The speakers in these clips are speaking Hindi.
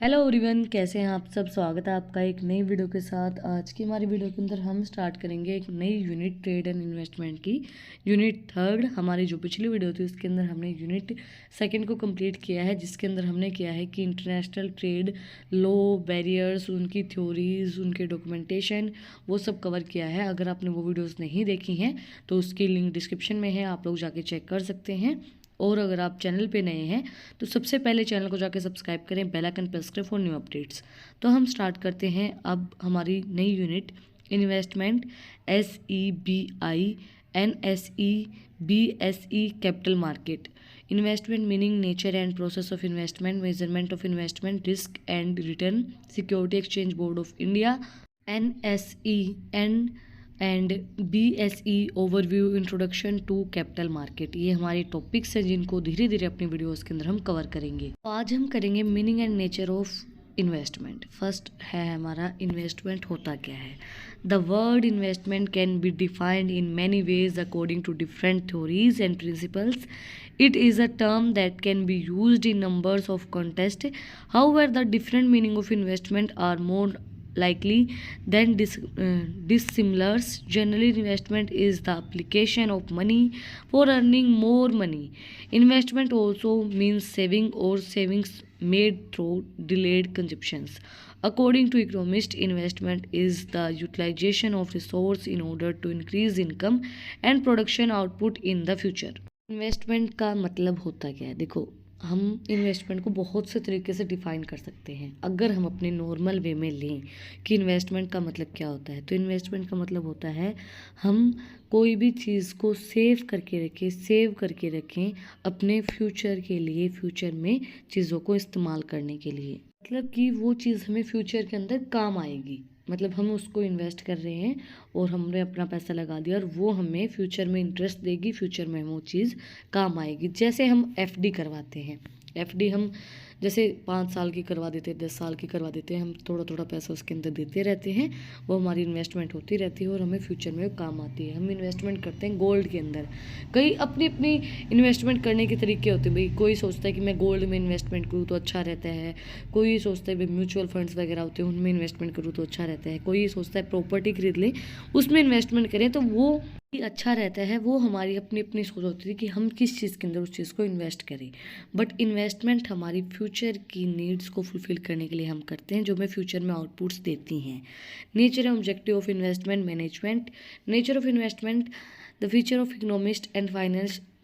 हेलो एवरीवन, कैसे हैं आप सब। स्वागत है आपका एक नई वीडियो के साथ। आज की हमारी वीडियो के अंदर हम स्टार्ट करेंगे एक नई यूनिट ट्रेड एंड इन्वेस्टमेंट की। यूनिट थर्ड हमारी जो पिछली वीडियो थी उसके अंदर हमने यूनिट सेकंड को कंप्लीट किया है, जिसके अंदर हमने किया है कि इंटरनेशनल ट्रेड लॉ, बैरियर्स, उनकी थ्योरीज, उनके डॉक्यूमेंटेशन, वो सब कवर किया है। अगर आपने वो वीडियोज़ नहीं देखी हैं तो उसकी लिंक डिस्क्रिप्शन में है, आप लोग जाके चेक कर सकते हैं। और अगर आप चैनल पे नए हैं तो सबसे पहले चैनल को जाके सब्सक्राइब करें, बेल आइकन प्रेस करें फॉर न्यू अपडेट्स। तो हम स्टार्ट करते हैं अब हमारी नई unit investment SEBI NSE BSE capital market. Investment meaning nature and process of investment, measurement of investment, risk and return, security exchange board of India, NSE and BSE overview, introduction to capital market. ये हमारे टॉपिक्स हैं जिनको धीरे धीरे अपनी वीडियोस के अंदर हम कवर करेंगे। तो आज हम करेंगे meaning and nature of investment. First है हमारा इन्वेस्टमेंट होता क्या है। The word investment can be defined in many ways according to different theories and principles. It is a term that can be used in numbers of contexts. However, the different meaning of investment are more likely than dissimilars. Generally, investment is the application of money for earning more money. Investment also means saving or savings made through delayed consumptions. According to economists, investment is the utilization of resource in order to increase income and production output in the future. Investment का मतलब होता क्या है। देखो, हम इन्वेस्टमेंट को बहुत से तरीके से डिफाइन कर सकते हैं। अगर हम अपने नॉर्मल वे में लें कि इन्वेस्टमेंट का मतलब क्या होता है, तो इन्वेस्टमेंट का मतलब होता है हम कोई भी चीज़ को सेव करके रखें अपने फ्यूचर के लिए, फ्यूचर में चीज़ों को इस्तेमाल करने के लिए। मतलब कि वो चीज़ हमें फ्यूचर के अंदर काम आएगी। मतलब हम उसको इन्वेस्ट कर रहे हैं और हमने अपना पैसा लगा दिया और वो हमें फ्यूचर में इंटरेस्ट देगी, फ्यूचर में वो चीज़ काम आएगी। जैसे हम FD करवाते हैं, FD हम जैसे 5 साल की करवा देते हैं, 10 साल की करवा देते हैं, हम थोड़ा थोड़ा पैसा उसके अंदर देते रहते हैं, वो हमारी इन्वेस्टमेंट होती रहती है और हमें फ्यूचर में काम आती है। हम इन्वेस्टमेंट करते हैं गोल्ड के अंदर। कई अपनी अपनी इन्वेस्टमेंट करने के तरीके होते हैं। भाई कोई सोचता है कि मैं गोल्ड में इन्वेस्टमेंट करूँ तो अच्छा रहता है, कोई सोचता है भाई म्यूचुअल फंड्स वगैरह होते हैं उनमें इन्वेस्टमेंट करूँ तो अच्छा रहता है, कोई सोचता है प्रॉपर्टी खरीद लें उसमें इन्वेस्टमेंट करें तो वो अच्छा रहता है। वो हमारी अपनी अपनी सोच होती है कि हम किस चीज़ के अंदर उस चीज़ को इन्वेस्ट करें। बट इन्वेस्टमेंट हमारी फ्यूचर की नीड्स को फुलफिल करने के लिए हम करते हैं, जो हमें फ्यूचर में आउटपुट्स देती हैं। Nature and objective of investment management. Nature of investment, the feature of economist and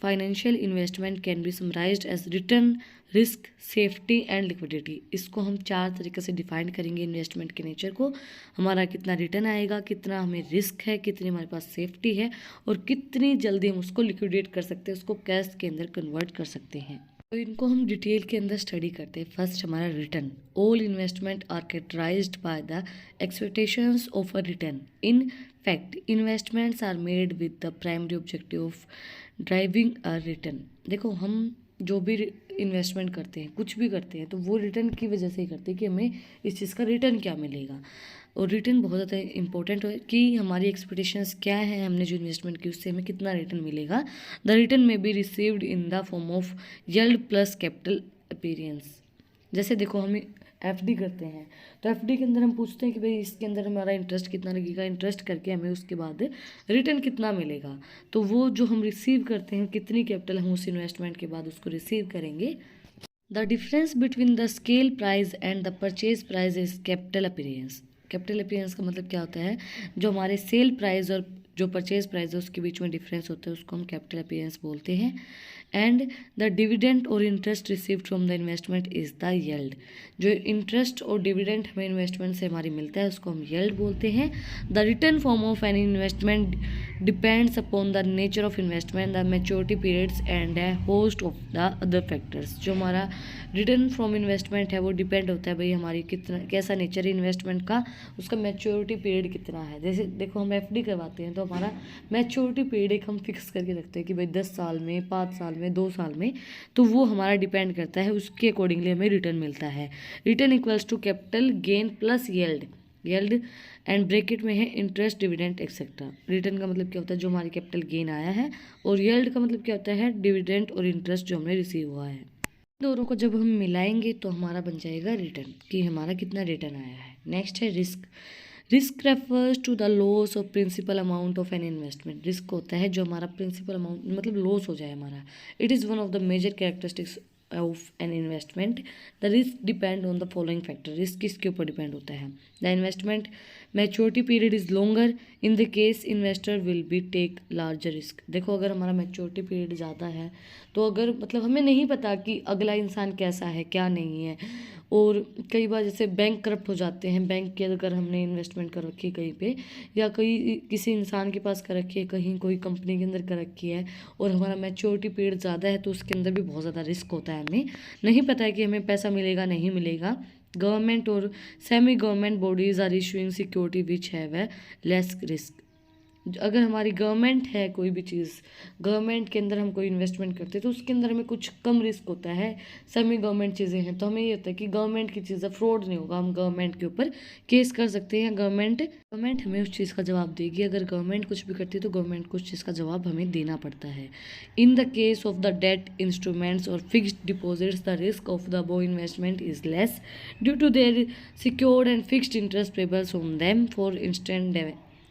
financial investment can be summarised as return, risk, safety and liquidity. इसको हम 4 तरीके से डिफाइन करेंगे इन्वेस्टमेंट के नेचर को। हमारा कितना रिटर्न आएगा, कितना हमें रिस्क है, कितनी हमारे पास सेफ्टी है और कितनी जल्दी हम उसको लिक्विडेट कर सकते हैं, उसको कैश के अंदर कन्वर्ट कर सकते हैं। तो इनको हम डिटेल के अंदर स्टडी करते हैं। फर्स्ट हमारा return. All investment are characterised by the expectations of a return. In fact investments are made with the primary objective of driving a return. देखो, हम जो भी इन्वेस्टमेंट करते हैं, कुछ भी करते हैं, तो वो रिटर्न की वजह से ही करते हैं कि हमें इस चीज़ का रिटर्न क्या मिलेगा। और रिटर्न बहुत ज़्यादा इंपॉर्टेंट है कि हमारी एक्सपेक्टेशंस क्या है, हमने जो इन्वेस्टमेंट की उससे हमें कितना रिटर्न मिलेगा। द रिटर्न में be received in the form of yield plus capital appearance. जैसे देखो, हम FD करते हैं तो FD के अंदर हम पूछते हैं कि भाई इसके अंदर हमारा इंटरेस्ट कितना लगेगा, इंटरेस्ट करके हमें उसके बाद रिटर्न कितना मिलेगा। तो वो जो हम रिसीव करते हैं, कितनी कैपिटल हम उस इन्वेस्टमेंट के बाद उसको रिसीव करेंगे। The difference between the scale price and the purchase price is capital appearance. Capital appearance का मतलब क्या होता है, जो हमारे सेल प्राइस और जो परचेज प्राइस है उसके बीच में डिफरेंस होता है, उसको हम कैपिटल अपीयरेंस बोलते हैं। एंड द डिविडेंड और interest received from the investment is the yield. जो इंटरेस्ट और डिविडेंड हमें इन्वेस्टमेंट से हमारी मिलता है उसको हम यील्ड बोलते हैं। The return form of an investment depends upon the nature of investment, the maturity periods and A host of the other factors. जो हमारा रिटर्न फ्रॉम इन्वेस्टमेंट है वो डिपेंड होता है भाई हमारी कितना, कैसा नेचर है इन्वेस्टमेंट का, उसका मैच्योरिटी पीरियड कितना है। जैसे देखो, हम FD करवाते हैं तो हमारा मैच्योरिटी पीरियड एक हम फिक्स करके रखते हैं कि भाई 10 साल में, 5 साल में, 2 साल में, तो वो हमारा डिपेंड करता है, उसके अकॉर्डिंगली हमें रिटर्न मिलता है। Return equals to capital gain plus yield. Yield and bracket में है इंटरेस्ट, डिविडेंड एक्सेट्रा। रिटर्न का मतलब क्या होता है, जो हमारी कैपिटल गेन आया है, और यील्ड का मतलब क्या होता है, डिविडेंड और इंटरेस्ट जो हमने रिसीव हुआ है। दोनों को जब हम मिलाएंगे तो हमारा बन जाएगा रिटर्न, कि हमारा कितना रिटर्न आया है। नेक्स्ट है risk. Risk refers to the loss of principal amount of an investment. Risk होता है जो हमारा प्रिंसिपल अमाउंट मतलब लॉस हो जाए हमारा। It is one of the major characteristics of an investment. The risk depend on the following factor. Risk किसके ऊपर डिपेंड होता है? The investment maturity period is longer, in the case investor will be take larger risk. देखो अगर हमारा मैच्योरिटी पीरियड ज़्यादा है तो अगर मतलब हमें नहीं पता कि अगला इंसान कैसा है क्या नहीं है, और कई बार जैसे बैंक करप्ट हो जाते हैं। बैंक की अगर हमने इन्वेस्टमेंट कर रखी है कहीं पे, या किसी इंसान के पास कर रखी है, कहीं कोई कंपनी के अंदर कर रखी है, और हमारा मैच्योरिटी पीरियड ज़्यादा है, तो उसके अंदर भी बहुत ज़्यादा रिस्क होता है। हमें नहीं पता है कि हमें पैसा मिलेगा नहीं मिलेगा। गवर्नमेंट और semi government bodies are issuing security which have a less risk. अगर हमारी गवर्नमेंट है कोई भी चीज़, गवर्नमेंट के अंदर हम कोई इन्वेस्टमेंट करते हैं तो उसके अंदर हमें कुछ कम रिस्क होता है। सेमी गवर्नमेंट चीज़ें हैं तो हमें ये होता है कि गवर्नमेंट की चीज़ें फ्रॉड नहीं होगा, हम गवर्नमेंट के ऊपर केस कर सकते हैं। गवर्नमेंट हमें उस चीज़ का जवाब देगी। अगर गवर्नमेंट कुछ भी करती है तो गवर्नमेंट को उस चीज़ का जवाब हमें देना पड़ता है। In the case of the debt instruments और fixed deposits the risk of the above investment is less due to their secured and fixed interest payables on them for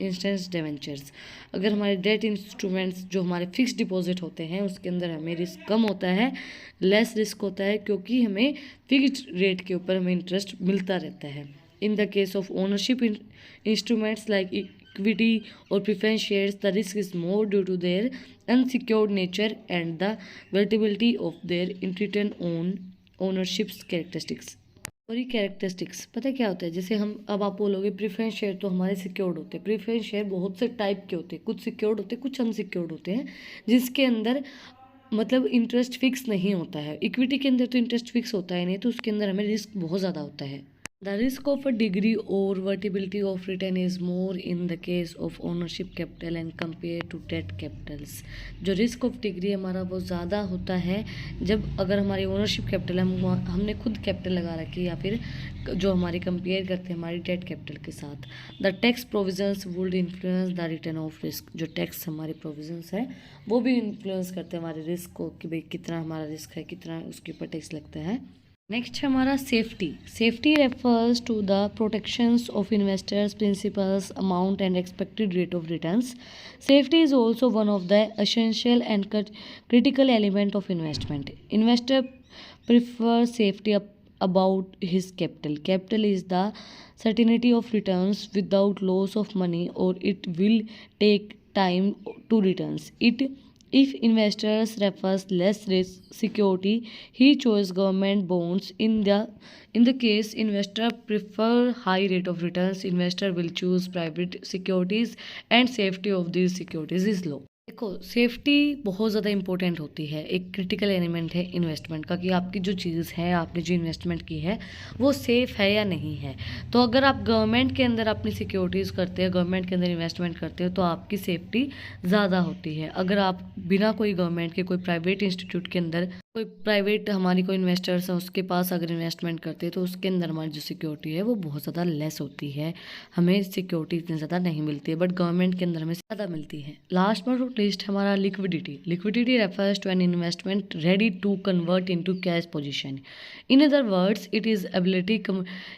instance debentures. अगर हमारे डेट इंस्ट्रूमेंट्स जो हमारे फिक्स डिपॉजिट होते हैं उसके अंदर हमें रिस्क कम होता है, लेस रिस्क होता है, क्योंकि हमें फिक्स्ड रेट के ऊपर हमें इंटरेस्ट मिलता रहता है। In the case of ownership instruments like equity और preference shares the risk is more due to their unsecured nature and the volatility of their return on ownerships characteristics. और ये कैरेक्टरिस्टिक्स पता है क्या होता है? जैसे हम अब आप बोलोगे प्रेफरेंस शेयर तो हमारे सिक्योर्ड होते हैं। प्रेफरेंस शेयर बहुत से टाइप के होते हैं, कुछ सिक्योर्ड होते हैं कुछ अनसिक्योर्ड होते हैं, जिसके अंदर मतलब इंटरेस्ट फिक्स नहीं होता है। इक्विटी के अंदर तो इंटरेस्ट फिक्स होता है नहीं, तो उसके अंदर हमें रिस्क बहुत ज़्यादा होता है। The risk of a degree or vertibility of return is more in the case of ownership capital and compared to debt capitals। जो रिस्क ऑफ डिग्री हमारा वो ज़्यादा होता है जब अगर हमारी ओनरशिप कैपिटल हमने खुद कैपिटल लगा रखी है, या फिर जो हमारी कंपेयर करते हैं हमारी डेट कैपिटल के साथ। The tax provisions would influence the return of risk. जो टैक्स हमारे प्रोविजंस है वो भी इन्फ्लुएंस करते हैं हमारे रिस्क को, कि भाई कितना हमारा रिस्क है, कितना उसके ऊपर टैक्स लगता है। नेक्स्ट है हमारा safety. Safety refers to the protections of investors principals amount and expected rate of returns. Safety is also one of the essential and critical element of investment. Investor prefer safety about his capital. Capital is the certainty of returns without loss of money, or it will take time to returns it. If investors refers less risk security, he chose government bonds. In the case investor prefer high rate of returns, investor will choose private securities and safety of these securities is low। देखो सेफ्टी बहुत ज़्यादा इंपॉर्टेंट होती है, एक क्रिटिकल एलिमेंट है इन्वेस्टमेंट का, कि आपकी जो चीज़ है आपने जो इन्वेस्टमेंट की है वो सेफ़ है या नहीं है। तो अगर आप गवर्नमेंट के अंदर अपनी सिक्योरिटीज़ करते हैं, गवर्नमेंट के अंदर इन्वेस्टमेंट करते हो, तो आपकी सेफ्टी ज़्यादा होती है। अगर आप बिना कोई गवर्नमेंट के कोई प्राइवेट इंस्टीट्यूट के अंदर कोई प्राइवेट हमारी कोई इन्वेस्टर्स हैं उसके पास अगर इन्वेस्टमेंट करते हैं तो उसके अंदर हमारी जो सिक्योरिटी है वो बहुत ज़्यादा लेस होती है, हमें सिक्योरिटी इतनी ज़्यादा नहीं मिलती है, बट गवर्नमेंट के अंदर हमें ज़्यादा मिलती है। लास्ट बट नॉट लीस्ट हमारा liquidity. Liquidity refers to an investment ready to convert into cash position. In other words it is ability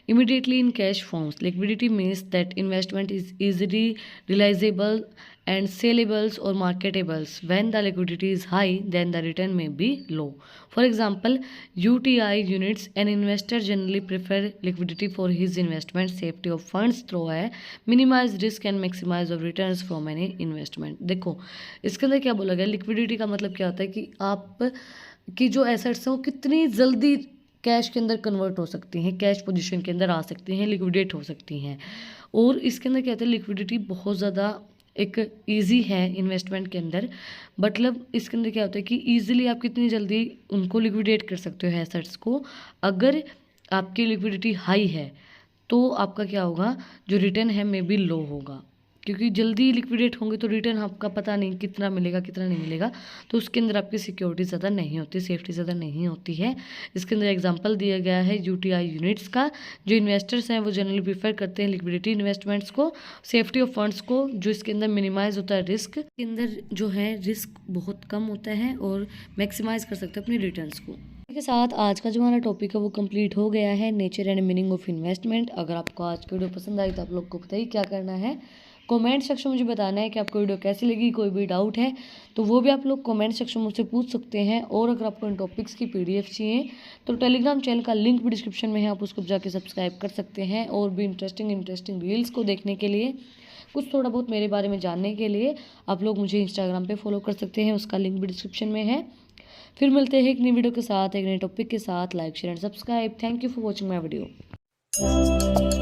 immediately in cash forms. Liquidity means that investment is easily realizable and sellables or marketables. When the liquidity is high, then the return may be low. For example, UTI units, an investor generally prefer liquidity for his investment. Safety of funds through a minimize risk and maximize of returns from any investment। देखो इसके अंदर क्या बोला गया, लिक्विडिटी का मतलब क्या होता है कि आप की जो एसेट्स हैं वो कितनी जल्दी कैश के अंदर कन्वर्ट हो सकती हैं, कैश पोजीशन के अंदर आ सकती हैं, लिक्विडेट हो सकती हैं। और इसके अंदर क्या होता है, लिक्विडिटी बहुत ज़्यादा एक इजी है इन्वेस्टमेंट के अंदर। मतलब इसके अंदर क्या होता है कि ईजिली आप कितनी जल्दी उनको लिक्विडेट कर सकते हो एसेट्स को। अगर आपकी लिक्विडिटी हाई है तो आपका क्या होगा, जो रिटर्न है मे बी लो होगा, क्योंकि जल्दी लिक्विडेट होंगे तो रिटर्न आपका पता नहीं कितना मिलेगा कितना नहीं मिलेगा, तो उसके अंदर आपकी सिक्योरिटी ज़्यादा नहीं होती, सेफ्टी ज़्यादा नहीं होती है। इसके अंदर एग्जांपल दिया गया है यूटीआई यूनिट्स का। जो इन्वेस्टर्स हैं वो जनरली प्रीफर करते हैं लिक्विडिटी इन्वेस्टमेंट्स को, सेफ्टी ऑफ फंड्स को, जो इसके अंदर मिनिमाइज होता है रिस्क, के अंदर जो है रिस्क बहुत कम होता है और मैक्सिमाइज कर सकते हैं अपने रिटर्न्स को। के साथ आज का जो हमारा टॉपिक है वो कंप्लीट हो गया है, nature and meaning of investment. अगर आपको आज की वीडियो पसंद आई तो आप लोग को पता ही क्या करना है, कमेंट सेक्शन में मुझे बताना है कि आपको वीडियो कैसी लगी। कोई भी डाउट है तो वो भी आप लोग कमेंट सेक्शन में मुझसे पूछ सकते हैं। और अगर आपको इन टॉपिक्स की PDF चाहिए तो टेलीग्राम चैनल का लिंक भी डिस्क्रिप्शन में है, आप उसको जाके सब्सक्राइब कर सकते हैं। और भी इंटरेस्टिंग रील्स को देखने के लिए, कुछ थोड़ा बहुत मेरे बारे में जानने के लिए आप लोग मुझे इंस्टाग्राम पे फॉलो कर सकते हैं, उसका लिंक भी डिस्क्रिप्शन में है। फिर मिलते हैं एक नई वीडियो के साथ, एक नए टॉपिक के साथ। Like share and subscribe. Thank you for watching my video.